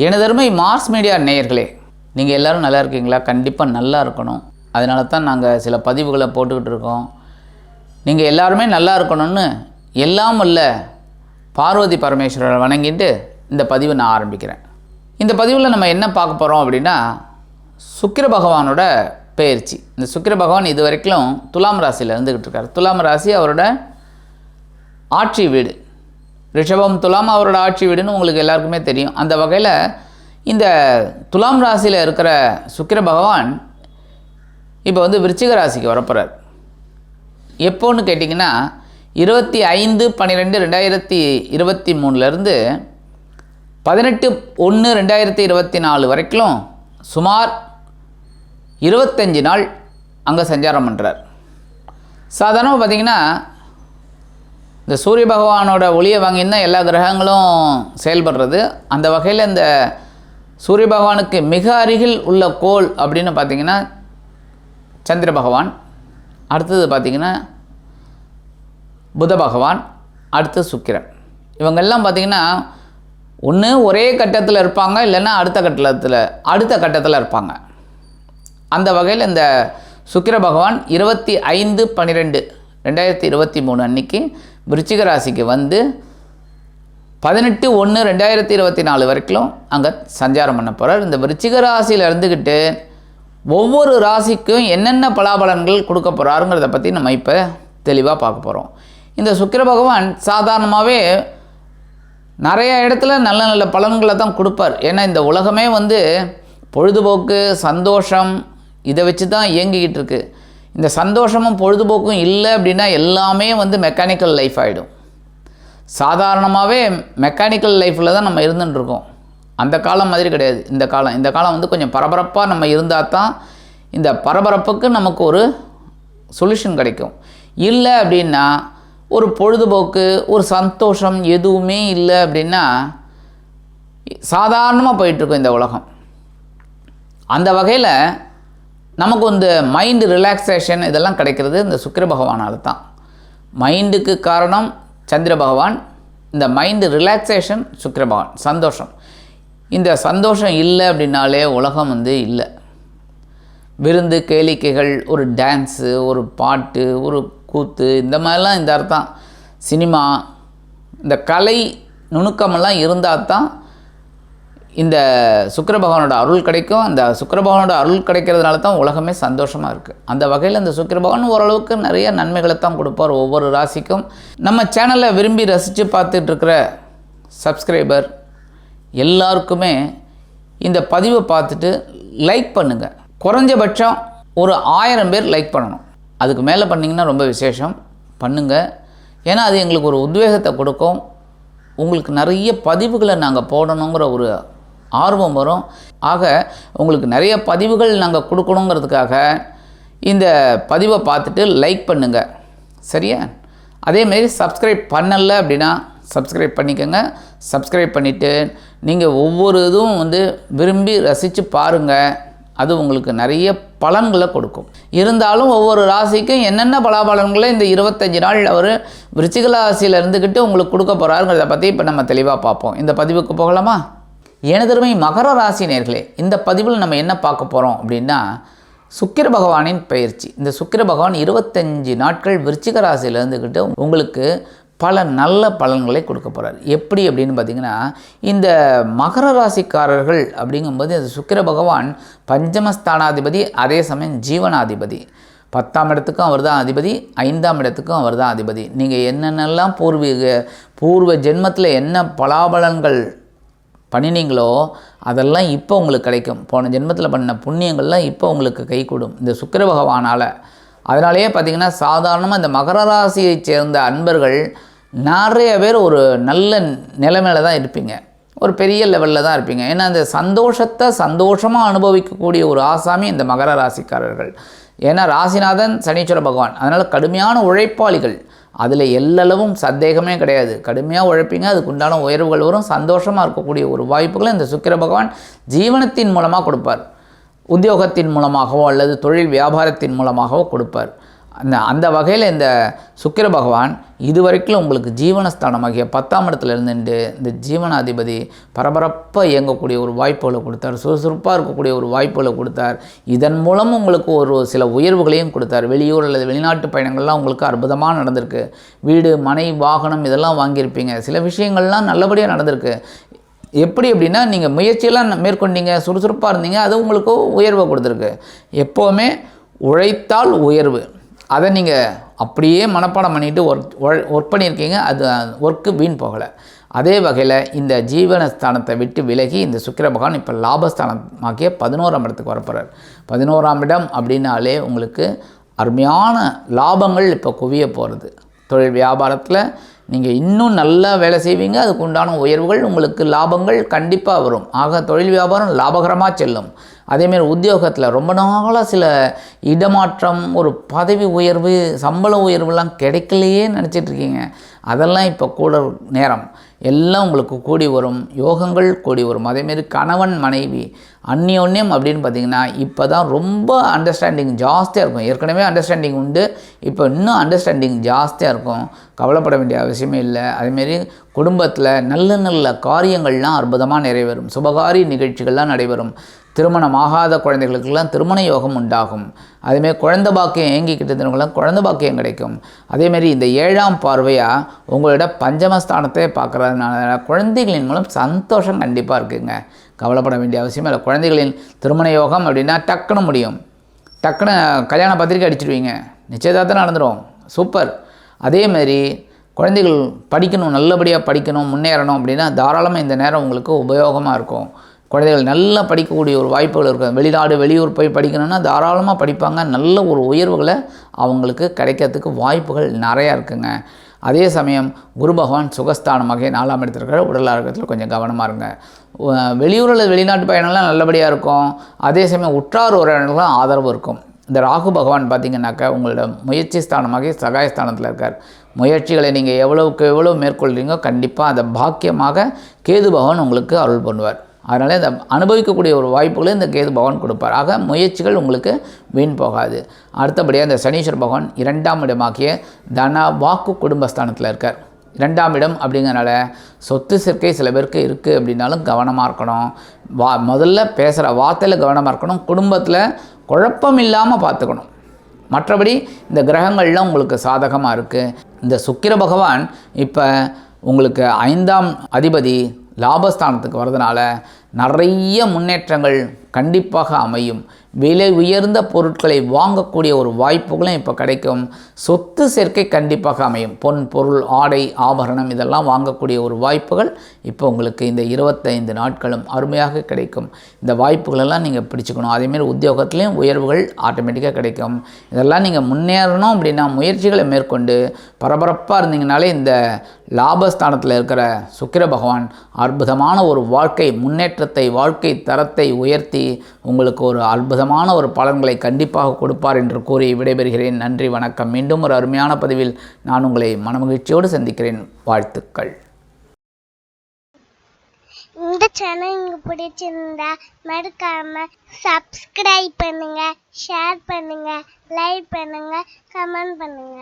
எனதருமை mass media நேயர்களே, நீங்கள் எல்லோரும் நல்லா இருக்கீங்களா? கண்டிப்பாக நல்லா இருக்கணும். அதனால தான் நாங்கள் சில பதிவுகளை போட்டுக்கிட்டு இருக்கோம். நீங்கள் எல்லாருமே நல்லா இருக்கணும்னு எல்லாம் வல்ல பார்வதி பரமேஸ்வரரை வணங்கிட்டு இந்த பதிவை நான் ஆரம்பிக்கிறேன். இந்த பதிவில் நம்ம என்ன பார்க்க போகிறோம் அப்படின்னா, சுக்கிர பகவானோட பெயர்ச்சி. இந்த சுக்கிர பகவான் இது வரைக்கும் துலாம் ராசியில் இருந்துக்கிட்டு இருக்கார். துலாம் ராசி அவரோட ஆட்சி வீடு. ரிஷபம் துலாம் அவரோட ஆட்சி வீடுன்னு உங்களுக்கு எல்லாருக்குமே தெரியும். அந்த வகையில் இந்த துலாம் ராசியில் இருக்கிற சுக்கிர பகவான் இப்போ விருச்சிக ராசிக்கு வரப்போகிறார். எப்போன்னு கேட்டிங்கன்னா 25/12/2023 18/1/2024 வரைக்கும் சுமார் 25 நாள் அங்கே சஞ்சாரம் பண்ணுறார். சாதாரணமாக பார்த்திங்கன்னா இந்த சூரிய பகவானோட ஒளியை வாங்கினா எல்லா கிரகங்களும் செயல்படுறது. அந்த வகையில் இந்த சூரிய பகவானுக்கு மிக அருகில் உள்ள கோள் அப்படின்னு பார்த்திங்கன்னா சந்திர பகவான், அடுத்தது பார்த்திங்கன்னா புத பகவான், அடுத்து சுக்கிரன். இவங்கெல்லாம் பார்த்திங்கன்னா ஒன்று ஒரே கட்டத்தில் இருப்பாங்க, இல்லைன்னா அடுத்த கட்டத்தில் இருப்பாங்க. அந்த வகையில் இந்த சுக்கிர பகவான் 25/12/2023 அன்னைக்கு விருச்சிக ராசிக்கு 18/1/2024 வரைக்கும் அங்கே சஞ்சாரம் பண்ண போகிறார். இந்த விருச்சிக ராசியில் இருந்துக்கிட்டு ஒவ்வொரு ராசிக்கும் என்னென்ன பலாபலன்கள் கொடுக்க போகிறாருங்கிறத பற்றி நம்ம இப்போ தெளிவாக பார்க்க போகிறோம். இந்த சுக்கிர பகவான் சாதாரணமாகவே நிறைய இடத்துல நல்ல நல்ல பலன்களை தான் கொடுப்பார். ஏன்னா இந்த உலகமே பொழுதுபோக்கு, சந்தோஷம், இதை வச்சு தான் இயங்கிக்கிட்டு இருக்கு. இந்த சந்தோஷமும் பொழுதுபோக்கும் இல்லை அப்படின்னா எல்லாமே மெக்கானிக்கல் லைஃப் ஆகிடும். சாதாரணமாகவே மெக்கானிக்கல் லைஃப்பில் தான் நம்ம இருந்துட்டுருக்கோம். அந்த காலம் மாதிரி கிடையாது இந்த காலம் கொஞ்சம் பரபரப்பாக நம்ம இருந்தால் தான் இந்த பரபரப்புக்கு நமக்கு ஒரு சொல்யூஷன் கிடைக்கும். இல்லை அப்படின்னா ஒரு பொழுதுபோக்கு, ஒரு சந்தோஷம் எதுவுமே இல்லை அப்படின்னா சாதாரணமாக போயிட்டுருக்கும் இந்த உலகம். அந்த வகையில் நமக்கு இந்த மைண்டு ரிலாக்ஸேஷன் இதெல்லாம் கிடைக்கிறது இந்த சுக்கிர பகவானால் தான். மைண்டுக்கு காரணம் சந்திர பகவான், இந்த மைண்டு ரிலாக்ஸேஷன் சுக்கிர பகவான், சந்தோஷம். இந்த சந்தோஷம் இல்லை அப்படின்னாலே உலகம் இல்லை. விருந்து, கேளிக்கைகள், ஒரு டான்ஸு, ஒரு பாட்டு, ஒரு கூத்து, இந்த மாதிரிலாம் இந்த அர்த்தம். சினிமா, இந்த கலை நுணுக்கமெல்லாம் இருந்தால் தான் இந்த சுக்கிர பகவானோட அருள் கிடைக்கும். அந்த சுக்கிர பகவானோட அருள் கிடைக்கிறதுனால தான் உலகமே சந்தோஷமாக இருக்குது. அந்த வகையில் இந்த சுக்கிர பகவான் ஓரளவுக்கு நிறைய நன்மைகளை தான் கொடுப்பார் ஒவ்வொரு ராசிக்கும். நம்ம சேனலை விரும்பி ரசித்து பார்த்துட்ருக்கிற சப்ஸ்கிரைபர் எல்லாருக்குமே இந்த பதிவை பார்த்துட்டு லைக் பண்ணுங்கள். குறைஞ்சபட்சம் ஒரு 1000 பேர் லைக் பண்ணணும். அதுக்கு மேலே பண்ணிங்கன்னா ரொம்ப விசேஷம். பண்ணுங்கள். ஏன்னா அது எங்களுக்கு ஒரு உத்வேகத்தை கொடுக்கும். உங்களுக்கு நிறைய பதிவுகளை நாங்கள் போடணுங்கிற ஒரு ஆர்வம் வரும். ஆக உங்களுக்கு நிறைய பதிவுகள் நாங்கள் கொடுக்கணுங்கிறதுக்காக இந்த பதிவை பார்த்துட்டு லைக் பண்ணுங்கள், சரியா? அதேமாரி சப்ஸ்கிரைப் பண்ணலை அப்படின்னா சப்ஸ்கிரைப் பண்ணிக்கோங்க. சப்ஸ்கிரைப் பண்ணிவிட்டு நீங்கள் ஒவ்வொரு இதுவும் விரும்பி ரசித்து பாருங்கள். அது உங்களுக்கு நிறைய பலன்களை கொடுக்கும். இருந்தாலும் ஒவ்வொரு ராசிக்கும் என்னென்ன பலாபலன்களை இந்த 25 நாள் அவர் விருச்சிக ராசியில் இருந்துக்கிட்டு உங்களுக்கு கொடுக்க போகிறாருங்கிறத பற்றி இப்போ நம்ம தெளிவாக பார்ப்போம். இந்த பதிவுக்கு போகலாமா? எனதருமை மகர ராசி நேயர்களே, இந்த பதிவில் நம்ம என்ன பார்க்க போகிறோம் அப்படின்னா, சுக்கிர பகவானின் பெயர்ச்சி. இந்த சுக்கிர பகவான் 25 நாட்கள் விருச்சிக ராசியில் இருந்துக்கிட்டு உங்களுக்கு பல நல்ல பலன்களை கொடுக்க போகிறார். எப்படி அப்படின்னு பார்த்திங்கன்னா, இந்த மகர ராசிக்காரர்கள் அப்படிங்கும்போது இந்த சுக்கிர பகவான் பஞ்சமஸ்தானாதிபதி, அதே சமயம் ஜீவனாதிபதி. 10ஆம் இடத்துக்கும் அவர் தான் அதிபதி, 5ஆம் இடத்துக்கும் அவர் தான் அதிபதி. நீங்கள் என்னென்னலாம் பூர்வ ஜென்மத்தில் என்ன பலாபலன்கள் பண்ணினீங்களோ அதெல்லாம் இப்போ உங்களுக்கு கிடைக்கும். போன ஜென்மத்தில் பண்ண புண்ணியங்கள்லாம் இப்போ உங்களுக்கு கைகூடும் இந்த சுக்கிர பகவானால். அதனாலேயே பார்த்திங்கன்னா சாதாரணமாக இந்த மகர ராசியைச் சேர்ந்த அன்பர்கள் நிறைய பேர் ஒரு நல்ல நிலைமையில தான் இருப்பீங்க, ஒரு பெரிய லெவலில் தான் இருப்பீங்க. ஏன்னா அந்த சந்தோஷத்தை சந்தோஷமாக அனுபவிக்கக்கூடிய ஒரு ஆசாமி இந்த மகர ராசிக்காரர்கள். ஏன்னா ராசிநாதன் சனீஸ்வர பகவான். அதனால் கடுமையான உழைப்பாளிகள், அதில் எல்லளவும் சந்தேகமே கிடையாது. கடுமையாக உழைப்பீங்க, அதுக்கு உண்டான உயர்வுகள் வரும். சந்தோஷமாக இருக்கக்கூடிய ஒரு வாய்ப்புகளை இந்த சுக்கிர பகவான் ஜீவனத்தின் மூலமாக கொடுப்பார். உத்தியோகத்தின் மூலமாகவோ அல்லது தொழில் வியாபாரத்தின் மூலமாகவோ கொடுப்பார். அந்த வகையில் இந்த சுக்கிர பகவான் இதுவரைக்கும் உங்களுக்கு ஜீவனஸ்தானமாகிய 10ஆம் இடத்துல இருந்துட்டு இந்த ஜீவனாதிபதி பரபரப்பாக இயங்கக்கூடிய ஒரு வாய்ப்புகளை கொடுத்தார், சுறுசுறுப்பாக இருக்கக்கூடிய ஒரு வாய்ப்புகளை கொடுத்தார். இதன் மூலம் உங்களுக்கு ஒரு சில உயர்வுகளையும் கொடுத்தார். வெளியூர் அல்லது வெளிநாட்டு பயணங்கள்லாம் உங்களுக்கு அற்புதமாக நடந்திருக்கு. வீடு, மனை, வாகனம் இதெல்லாம் வாங்கியிருப்பீங்க. சில விஷயங்கள்லாம் நல்லபடியாக நடந்திருக்கு. எப்படி அப்படின்னா, நீங்கள் முயற்சியெல்லாம் மேற்கொண்டீங்க, சுறுசுறுப்பாக இருந்தீங்க, அது உங்களுக்கு உயர்வை கொடுத்துருக்கு. எப்போவுமே உழைத்தால் உயர்வு, அதை நீங்கள் அப்படியே மனப்பாடம் பண்ணிவிட்டு ஒர்க் பண்ணியிருக்கீங்க, அது ஒர்க்கு வீண் போகலை. அதே வகையில் இந்த ஜீவனஸ்தானத்தை விட்டு விலகி இந்த சுக்கிர பகவான் இப்போ லாபஸ்தானமாக்கிய 11ஆம் இடத்துக்கு வரப்போகிறார். 11ஆம் இடம் அப்படின்னாலே உங்களுக்கு அருமையான லாபங்கள் இப்போ குவிய போகிறது. தொழில் வியாபாரத்தில் நீங்கள் இன்னும் நல்லா வேலை செய்வீங்க, அதுக்கு உண்டான உயர்வுகள் உங்களுக்கு லாபங்கள் கண்டிப்பாக வரும். ஆக தொழில் வியாபாரம் லாபகரமாக செல்லும். அதேமாரி உத்தியோகத்தில் ரொம்ப நாளாக சில இடமாற்றம், ஒரு பதவி உயர்வு, சம்பள உயர்வுலாம் கிடைக்கலையே நினச்சிட்ருக்கீங்க, அதெல்லாம் இப்போ கூட நேரம் எல்லாம் உங்களுக்கு கூடி வரும், யோகங்கள் கூடி வரும். அதேமாரி கணவன் மனைவி அந்யோன்யம் அப்படின்னு பார்த்திங்கன்னா இப்போ தான் ரொம்ப அண்டர்ஸ்டாண்டிங் ஜாஸ்தியாக இருக்கும். ஏற்கனவே அண்டர்ஸ்டாண்டிங் உண்டு, இப்போ இன்னும் அண்டர்ஸ்டாண்டிங் ஜாஸ்தியாக இருக்கும். கவலைப்பட வேண்டிய அவசியமே இல்லை. அதேமாரி குடும்பத்தில் நல்ல நல்ல காரியங்கள்லாம் அற்புதமாக நிறைவேறும். சுபகாரிய நிகழ்ச்சிகள்லாம் நடைபெறும். திருமணம் ஆகாத குழந்தைகளுக்கெல்லாம் திருமண யோகம் உண்டாகும். அதேமாரி குழந்தை பாக்கியம் ஏங்கிக்கிட்டு இருந்தவங்களாம் குழந்தை பாக்கியம் கிடைக்கும். அதேமாரி இந்த 7ஆம் பார்வையாக உங்களோட பஞ்சமஸ்தானத்தை பார்க்குறதுனால குழந்தைகளின் மூலம் சந்தோஷம் கண்டிப்பாக இருக்குங்க. கவலைப்பட வேண்டிய அவசியமே இல்லை. குழந்தைகளின் திருமண யோகம் அப்படின்னா டக்குன்னு முடியும். டக்குன்னு கல்யாண பத்திரிக்கை அடிச்சிடுவீங்க, நிச்சயதார்த்தம் நடந்துடும். சூப்பர். அதேமாரி குழந்தைகள் படிக்கணும், நல்லபடியாக படிக்கணும், முன்னேறணும் அப்படின்னா தாராளமாக இந்த நேரம் உங்களுக்கு உபயோகமாக இருக்கும். குழந்தைகள் நல்லா படிக்கக்கூடிய ஒரு வாய்ப்புகள் இருக்கும். வெளிநாடு, வெளியூர் போய் படிக்கணும்னா தாராளமாக படிப்பாங்க. நல்ல ஒரு உயர்வுகளை அவங்களுக்கு கிடைக்கிறதுக்கு வாய்ப்புகள் நிறையா இருக்குங்க. அதே சமயம் குரு பகவான் சுகஸ்தானமாக 4ஆம் இடத்துல இருக்கிற உடல் ஆரோக்கியத்தில் கொஞ்சம் கவனமாக இருங்க. வெளியூரில் வெளிநாட்டு பயணம்லாம் நல்லபடியாக இருக்கும். அதே சமயம் உற்றார் உறவினர்களும் ஆதரவு இருக்கும். இந்த ராகு பகவான் பார்த்திங்கனாக்கா உங்களோட முயற்சி ஸ்தானமாக சகாயஸ்தானத்தில் இருக்கார். முயற்சிகளை நீங்கள் எவ்வளோ மேற்கொள்கிறீங்களோ கண்டிப்பாக அதை பாக்கியமாக கேது பகவான் உங்களுக்கு அருள் பண்ணுவார். அதனால் இந்த அனுபவிக்கக்கூடிய ஒரு வாய்ப்புகளை இந்த கேது பகவான் கொடுப்பார். ஆக முயற்சிகள் உங்களுக்கு வீண் போகாது. அடுத்தபடியாக இந்த சனீஸ்வர பகவான் 2ஆம் இடமாக்கிய தன வாக்கு குடும்பஸ்தானத்தில் இருக்கார். 2ஆம் இடம் அப்படிங்கிறனால சொத்து சேர்க்கை சில பேருக்கு இருக்குது அப்படின்னாலும் கவனமாக இருக்கணும். முதல்ல பேசுகிற வார்த்தையில் கவனமாக இருக்கணும். குடும்பத்தில் குழப்பம் இல்லாமல் பார்த்துக்கணும். மற்றபடி இந்த கிரகங்கள்லாம் உங்களுக்கு சாதகமாக இருக்குது. இந்த சுக்கிர பகவான் இப்போ உங்களுக்கு 5ஆம் அதிபதி லாபஸ்தானத்துக்கு வரதுனால நிறைய முன்னேற்றங்கள் கண்டிப்பாக அமையும். விலை உயர்ந்த பொருட்களை வாங்கக்கூடிய ஒரு வாய்ப்புகளும் இப்போ கிடைக்கும். சொத்து சேர்க்கை கண்டிப்பாக அமையும். பொன், பொருள், ஆடை, ஆபரணம் இதெல்லாம் வாங்கக்கூடிய ஒரு வாய்ப்புகள் இப்போ உங்களுக்கு இந்த 25 நாட்களும் அருமையாக கிடைக்கும். இந்த வாய்ப்புகளெல்லாம் நீங்கள் பிடிச்சிக்கணும். அதேமாரி உத்தியோகத்துலேயும் உயர்வுகள் ஆட்டோமேட்டிக்காக கிடைக்கும். இதெல்லாம் நீங்கள் முன்னேறணும் அப்படின்னா முயற்சிகளை மேற்கொண்டு பரபரப்பாக இருந்தீங்கனாலே இந்த லாபஸ்தானத்தில் இருக்கிற சுக்கிர பகவான் அற்புதமான ஒரு வாழ்க்கை முன்னேற்றத்தை, வாழ்க்கை தரத்தை உயர்த்தி உங்களுக்கு ஒரு அற்புதமான ஒரு பலன்களை கண்டிப்பாக கொடுப்பார் என்று கூறி விடைபெறுகிறேன். நன்றி, வணக்கம். மீண்டும் ஒரு அருமையான பதிவில் நான் உங்களை மனமகிழ்ச்சியோடு சந்திக்கிறேன். வாழ்த்துக்கள். இந்த சேனல் உங்களுக்கு பிடிச்சிருந்தா மறக்காம சப்ஸ்கிரைப் பண்ணுங்க, ஷேர் பண்ணுங்க, லைக் பண்ணுங்க, கமெண்ட் பண்ணுங்க.